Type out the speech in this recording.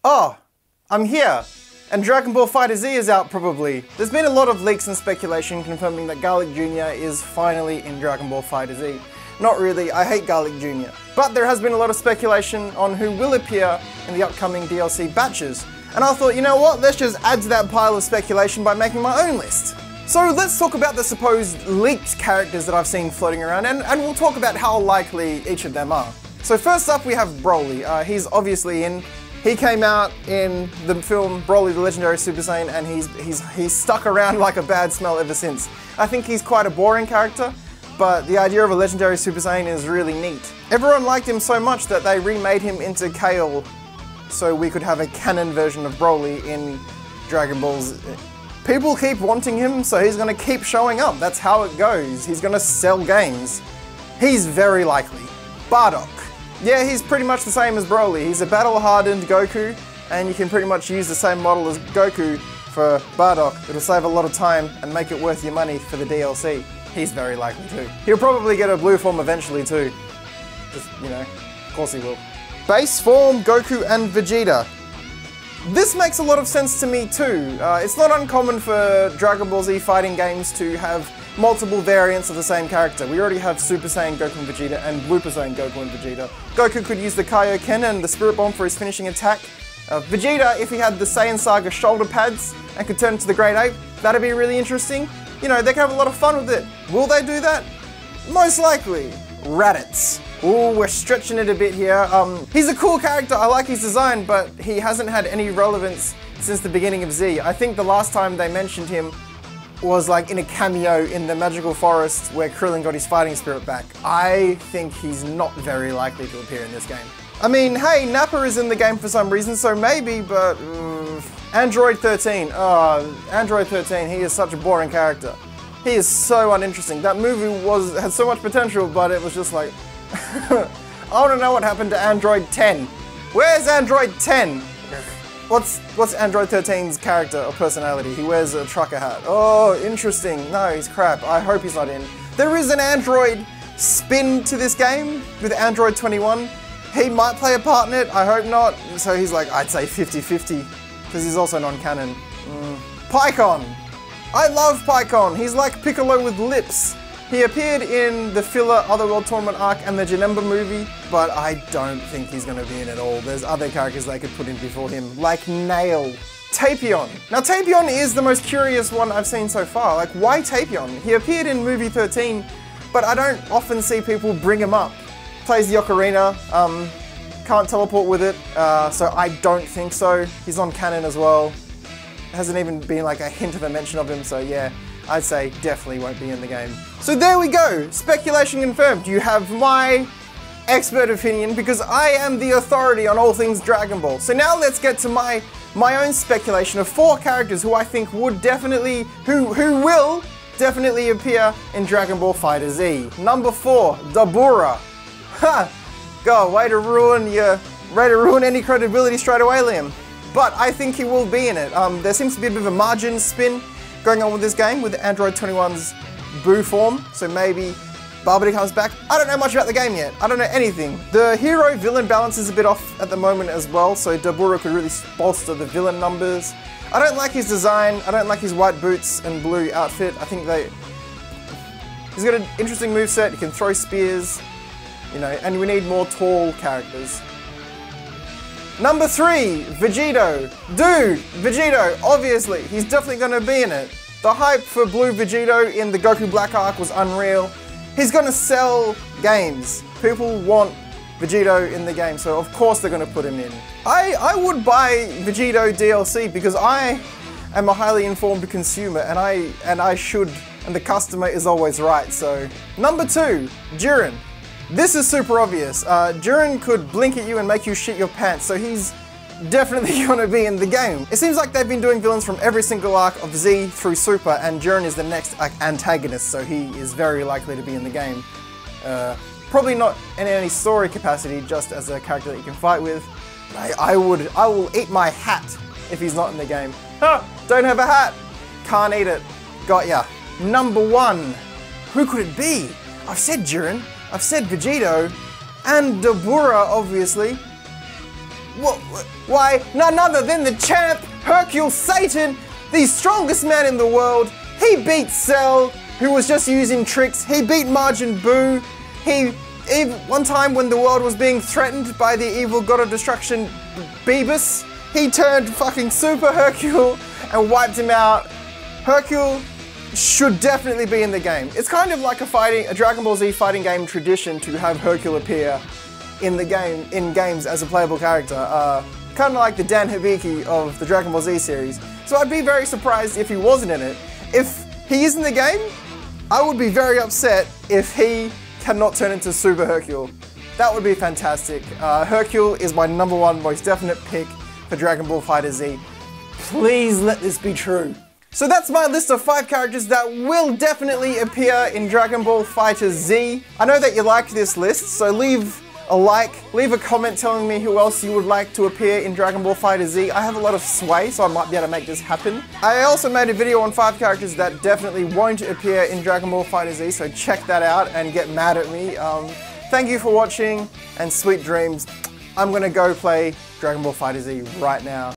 Oh, I'm here. And Dragon Ball FighterZ is out probably. There's been a lot of leaks and speculation confirming that Garlic Jr. is finally in Dragon Ball FighterZ. Not really, I hate Garlic Jr. But there has been a lot of speculation on who will appear in the upcoming DLC batches. And I thought, you know what, let's just add to that pile of speculation by making my own list. So let's talk about the supposed leaked characters that I've seen floating around, and we'll talk about how likely each of them are. So first up we have Broly. He's obviously in. He came out in the film Broly the Legendary Super Saiyan, and he's stuck around like a bad smell ever since. I think he's quite a boring character, but the idea of a Legendary Super Saiyan is really neat. Everyone liked him so much that they remade him into Kale so we could have a canon version of Broly in Dragon Ball's. People keep wanting him, so he's gonna keep showing up. That's how it goes. He's gonna sell games. He's very likely. Bardock. Yeah, he's pretty much the same as Broly. He's a battle-hardened Goku, and you can pretty much use the same model as Goku for Bardock. It'll save a lot of time and make it worth your money for the DLC. He's very likely too. He'll probably get a blue form eventually too. Just, you know, of course he will. Base form, Goku and Vegeta. This makes a lot of sense to me too. It's not uncommon for Dragon Ball Z fighting games to have multiple variants of the same character. We already have Super Saiyan Goku and Vegeta and Blue Saiyan Goku and Vegeta. Goku could use the Kaioken and the Spirit Bomb for his finishing attack. Vegeta, if he had the Saiyan Saga shoulder pads and could turn into the Great Ape, that'd be really interesting. You know, they can have a lot of fun with it. Will they do that? Most likely. Raditz. Ooh, we're stretching it a bit here. He's a cool character, I like his design, but he hasn't had any relevance since the beginning of Z. I think the last time they mentioned him was like in a cameo in the Magical Forest where Krillin got his fighting spirit back. I think he's not very likely to appear in this game. I mean, hey, Nappa is in the game for some reason, so maybe, but Android 13. Oh, Android 13, he is such a boring character. He is so uninteresting. That movie had so much potential, but it was just like, I want to know what happened to Android 10. Where's Android 10? What's Android 13's character or personality? He wears a trucker hat. Oh, interesting. No, he's crap. I hope he's not in. There is an Android spin to this game with Android 21. He might play a part in it. I hope not. So he's like, I'd say 50-50 because he's also non-canon. Pycon. I love Pycon. He's like Piccolo with lips. He appeared in the filler Otherworld Tournament arc and the Janemba movie, but I don't think he's going to be in it all. There's other characters they could put in before him, like Nail. Tapion. Now Tapion is the most curious one I've seen so far. Like, why Tapion? He appeared in movie 13, but I don't often see people bring him up. Plays the ocarina, can't teleport with it, so I don't think so. He's on canon as well. Hasn't even been like a hint of a mention of him, so yeah. I'd say definitely won't be in the game. So there we go, speculation confirmed. You have my expert opinion because I am the authority on all things Dragon Ball. So now let's get to my own speculation of 4 characters who I think would definitely, who will definitely appear in Dragon Ball FighterZ. Number 4, Dabura. Ha! God, way to ruin any credibility straight away, Liam. But I think he will be in it. There seems to be a bit of a margin spin going on with this game with Android 21's Boo form, so maybe Babidi comes back. I don't know much about the game yet. I don't know anything. The hero-villain balance is a bit off at the moment as well, so Dabura could really bolster the villain numbers. I don't like his design. I don't like his white boots and blue outfit. I think he's got an interesting moveset. He can throw spears, you know, and we need more tall characters. Number 3, Vegito. Dude, Vegito, obviously, he's definitely going to be in it. The hype for Blue Vegito in the Goku Black arc was unreal. He's going to sell games. People want Vegito in the game, so of course they're going to put him in. I would buy Vegito DLC because I am a highly informed consumer and I should, and the customer is always right, so. Number 2, Jiren. This is super obvious. Jiren could blink at you and make you shit your pants, so he's definitely going to be in the game. It seems like they've been doing villains from every single arc of Z through Super, and Jiren is the next antagonist, so he is very likely to be in the game. Probably not in any story capacity, just as a character that you can fight with. I will eat my hat if he's not in the game. Ha! Don't have a hat! Can't eat it. Got ya. Number 1. Who could it be? I've said Jiren. I've said Vegito, and Dabura, obviously. Why, none other than the champ, Hercule Satan, the strongest man in the world. He beat Cell, who was just using tricks. He beat Majin Buu. One time when the world was being threatened by the evil god of destruction, Beerus, he turned fucking Super Hercule and wiped him out. Hercule should definitely be in the game. It's kind of like a Dragon Ball Z fighting game tradition to have Hercule appear in games as a playable character. Kind of like the Dan Hibiki of the Dragon Ball Z series. So I'd be very surprised if he wasn't in it. If he is in the game, I would be very upset if he cannot turn into Super Hercule. That would be fantastic. Hercule is my #1 most definite pick for Dragon Ball FighterZ. Please let this be true. So that's my list of 5 characters that will definitely appear in Dragon Ball FighterZ. I know that you liked this list, so leave a like, leave a comment telling me who else you would like to appear in Dragon Ball FighterZ. I have a lot of sway, so I might be able to make this happen. I also made a video on 5 characters that definitely won't appear in Dragon Ball FighterZ, so check that out and get mad at me. Thank you for watching, and sweet dreams. I'm gonna go play Dragon Ball FighterZ right now.